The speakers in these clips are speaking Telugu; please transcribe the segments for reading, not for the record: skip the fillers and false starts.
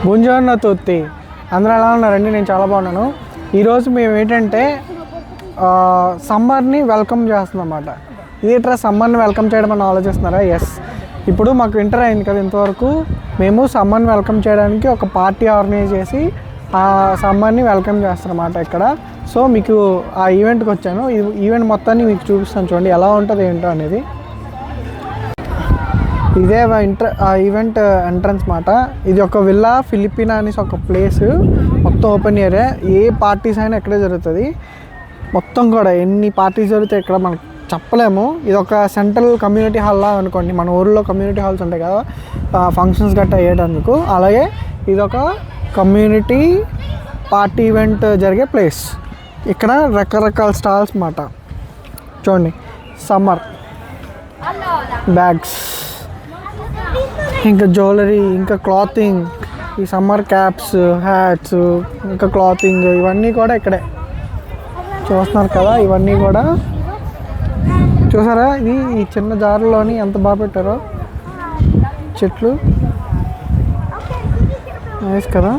గుంజన్న తొత్తి అందరూ ఎలా ఉన్నారండి? నేను చాలా బాగున్నాను. ఈరోజు మేము ఏంటంటే సమ్మర్ని వెల్కమ్ చేస్తున్నాం అన్నమాట. ఇదేట్రా సమ్మర్ని వెల్కమ్ చేయడం అని ఆలోచిస్తున్నారా? ఎస్, ఇప్పుడు మాకు వింటర్ అయింది కదా, ఇంతవరకు మేము సమ్మర్ని వెల్కమ్ చేయడానికి ఒక పార్టీ ఆర్గనైజ్ చేసి ఆ సమ్మర్ని వెల్కమ్ చేస్తారన్నమాట ఇక్కడ. సో మీకు ఆ ఈవెంట్కి వచ్చాను. ఈ ఈవెంట్ మొత్తాన్ని మీకు చూపిస్తాను, చూడండి ఎలా ఉంటుంది ఏంటో అనేది. ఇదే ఈవెంట్ ఎంట్రన్స్ మాట. ఇది ఒక విల్లా ఫిలిపినా అనేసి ఒక ప్లేస్, మొత్తం ఓపెన్ ఏరియా. ఏ పార్టీస్ అయినా ఇక్కడే జరుగుతుంది. మొత్తం కూడా ఎన్ని పార్టీస్ జరుగుతాయి ఇక్కడ మనకు చెప్పలేము. ఇది ఒక సెంట్రల్ కమ్యూనిటీ హాల్ లా అనుకోండి. మన ఊళ్ళో కమ్యూనిటీ హాల్స్ ఉంటాయి కదా ఫంక్షన్స్ గట్రా అయ్యేటందుకు, అలాగే ఇది ఒక కమ్యూనిటీ పార్టీ ఈవెంట్ జరిగే ప్లేస్. ఇక్కడ రకరకాల స్టాల్స్ మాట. చూడండి, సమ్మర్ బ్యాగ్స్, ఇంకా జ్యువెలరీ, ఇంకా క్లాతింగ్, ఈ సమ్మర్ క్యాప్స్, హ్యాట్స్, ఇంకా క్లాతింగ్, ఇవన్నీ కూడా ఇక్కడే చూస్తున్నారు కదా. ఇవన్నీ కూడా చూసారా? ఇది ఈ చిన్న జారులోని ఎంత బాగా పెట్టారో చెట్లు, నైస్ కదా.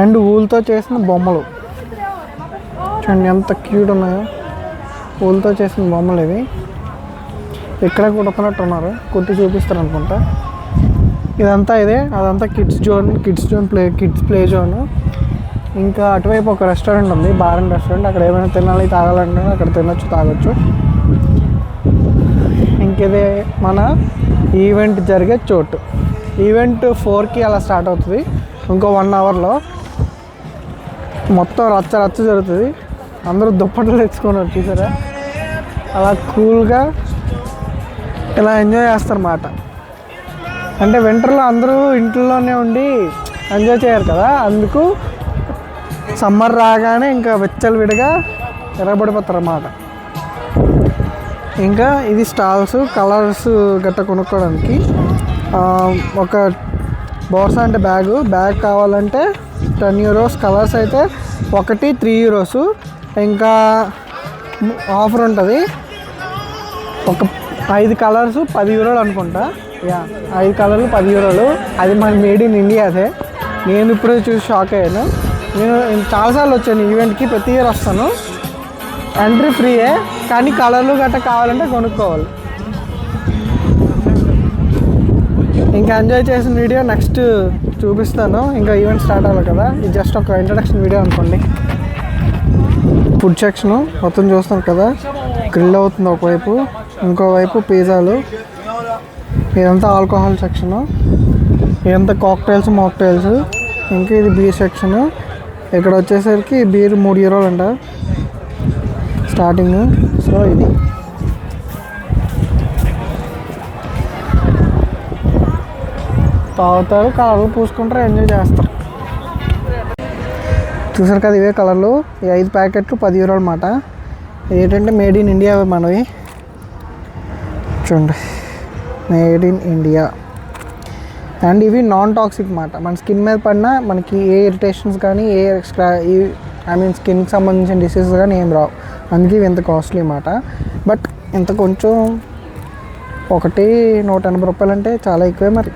అండ్ ఊళ్ళతో చేసిన బొమ్మలు చూడండి ఎంత క్యూట్ ఉన్నాయో. ఊళ్ళతో చేసిన బొమ్మలు ఇవి. ఇక్కడ కుడుతున్నట్టు ఉన్నారు, కుట్టి చూపిస్తారు అనుకుంటా. ఇదంతా ఇదే, అదంతా kids zone kids play zone. ఇంకా అటువైపు ఒక రెస్టారెంట్ ఉంది, బార్ అండ్ రెస్టారెంట్. అక్కడ ఏమైనా తినాలి తాగాలంటే అక్కడ తినొచ్చు, తాగొచ్చు. ఇంకేదే మన ఈవెంట్ జరిగే చోటు. ఈవెంట్ 4కి అలా స్టార్ట్ అవుతుంది. ఇంకో 1 అవర్లో మొత్తం రచ్చ జరుగుతుంది. అందరూ దుప్పట్లు తెచ్చుకొని వచ్చేసారా, అలా కూల్గా ఇలా ఎంజాయ్ చేస్తారన్నమాట. అంటే వింటర్లో అందరూ ఇంట్లోనే ఉండి ఎంజాయ్ చేయరు కదా, అందుకు సమ్మర్ రాగానే ఇంకా విచ్చలవిడిగా ఎర్రబడిపోతారు అన్నమాట. ఇంకా ఇది స్టాల్స్, కలర్స్ గట్ట కొనుక్కోవడానికి. ఒక బోర్సా అంటే బ్యాగ్ కావాలంటే 10 euros, కలర్స్ అయితే ఒకటి 3 euros. ఇంకా ఆఫర్ ఉంటుంది, ఒక 5 కలర్స్ 10 euros అనుకుంటా. 5 కలర్లు 10 euros. అది మన మేడ్ ఇన్ ఇండియాదే. నేను ఇప్పుడు చూసి షాక్ అయ్యాను. నేను చాలాసార్లు వచ్చాను ఈవెంట్కి, ప్రతి ఇయర్ వస్తాను. ఎంట్రీ ఫ్రీయే, కానీ కలర్లు గట్రా కావాలంటే కొనుక్కోవాలి. ఇంకా ఎంజాయ్ చేసిన వీడియో నెక్స్ట్ చూపిస్తాను. ఇంకా ఈవెంట్ స్టార్ట్ అవ్వాలి కదా, ఇది జస్ట్ ఒక ఇంట్రడక్షన్ వీడియో అనుకోండి. ఫుడ్ సెక్షను మొత్తం చూస్తాను కదా, గ్రిల్ అవుతుంది ఒకవైపు, ఇంకోవైపు పిజ్జాలు. ఇదంతా ఆల్కహాల్ సెక్షను, ఇదంతా కాక్టైల్స్, మాక్టైల్స్. ఇంకా ఇది బీర్ సెక్షను. ఇక్కడ వచ్చేసరికి బీర్ 3 euros అంట స్టార్టింగ్. సో ఇది తాగుతారు, కలర్లు పూసుకుంటారు, ఎంజాయ్ చేస్తారు. చూసారు కదా, ఇవే కలర్లు. ఈ 5 ప్యాకెట్లు 10 euros అన్నమాట. ఏంటంటే మేడ్ ఇన్ ఇండియా మనవి. చూడండి, మేడ్ ఇన్ ఇండియా. అండ్ ఇవి నాన్ టాక్సిక్ అన్నమాట. మన స్కిన్ మీద పడినా మనకి ఏ ఇరిటేషన్స్ కానీ, స్కిన్కి సంబంధించిన డిసీజెస్ కానీ ఏం రావు. అందుకే ఇవి ఎంత కాస్ట్లీ అన్నమాట. బట్ ఇంత కొంచెం ఒకటి 180 రూపాయలు అంటే చాలా ఎక్కువే మరి.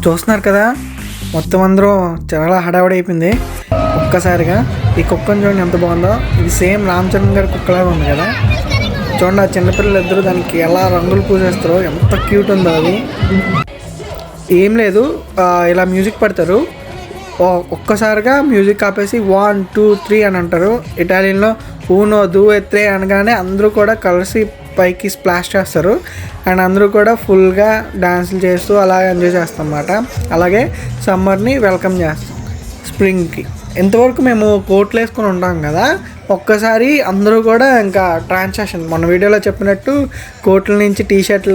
చూస్తున్నారు కదా, మొత్తం అందరూ చాలా హడావడి అయిపోయింది ఒక్కసారిగా. ఈ కుక్కను చూడండి ఎంత బాగుందో. ఇది సేమ్ రామచంద్ర గారి కుక్కలాగా ఉంది కదా. చూడండి, ఆ చిన్నపిల్లలు ఇద్దరు దానికి ఎలా రంగులు పూసేస్తారో, ఎంత క్యూట్ ఉందో అది. ఏం లేదు, ఇలా మ్యూజిక్ పెడతారు. ఒక్కసారిగా మ్యూజిక్ ఆపేసి 1 2 3 అని అంటారు. ఇటాలియన్లో 1 2 3 అనగానే అందరూ కూడా కలిసి పైకి స్ప్లాష్ చేస్తారు. అండ్ అందరూ కూడా ఫుల్గా డాన్సులు చేస్తూ అలా ఎంజాయ్ చేస్తాం అన్నమాట. అలాగే సమ్మర్ని వెల్కమ్ చేస్తాం, స్ప్రింగ్కి. ఇంతవరకు మేము కోట్లు వేసుకొని ఉంటాం కదా, ఒక్కసారి అందరూ కూడా ఇంకా ట్రాన్సాక్షన్ మన వీడియోలో చెప్పినట్టు కోట్ల నుంచి టీషర్ట్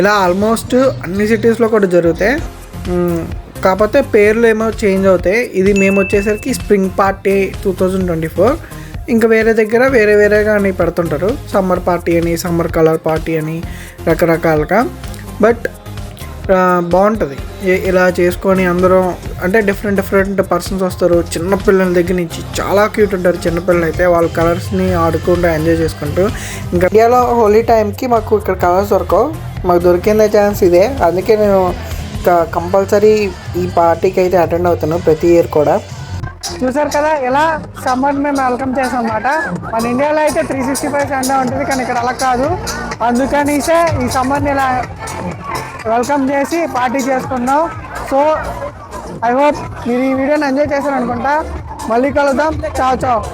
ఇలా ఆల్మోస్ట్ అన్ని సిటీస్లో కూడా జరుగుతాయి. కాకపోతే పేర్లు ఏమో చేంజ్ అవుతాయి. ఇది మేము వచ్చేసరికి స్ప్రింగ్ పార్టీ 2024, ఇంకా వేరే దగ్గర వేరేగా అని పెడుతుంటారు. సమ్మర్ పార్టీ అని, సమ్మర్ కలర్ పార్టీ అని రకరకాలుగా. బట్ బాగుంటుంది ఇలా చేసుకొని అందరం, అంటే డిఫరెంట్ పర్సన్స్ వస్తారు. చిన్నపిల్లల దగ్గర నుంచి చాలా క్యూట్ ఉంటారు చిన్నపిల్లలు అయితే, వాళ్ళ కలర్స్ని ఆడుకుంటూ ఎంజాయ్ చేసుకుంటూ. ఇంకా ఇండియాలో హోలీ టైంకి మాకు ఇక్కడ కలర్స్ దొరకవు, మాకు దొరికిందే ఛాన్స్ ఇదే. అందుకే నేను ఇంకా కంపల్సరీ ఈ పార్టీకి అయితే అటెండ్ అవుతాను ప్రతి ఇయర్ కూడా. చూసారు కదా ఎలా సమ్మర్ మేము వెల్కమ్ చేసాం అన్నమాట. మన ఇండియాలో అయితే 365 సండే ఉంటుంది, కానీ ఇక్కడ అలా కాదు. అందుకనిసే ఈ సమ్మర్ని ఇలా వెల్కమ్ చేసి పార్టీ చేసుకున్నాం. సో ఐ హోప్ మీరు ఈ వీడియోని ఎంజాయ్ చేశారు అనుకుంటా. మళ్ళీ కలుద్దాం. చావ్ చావ్.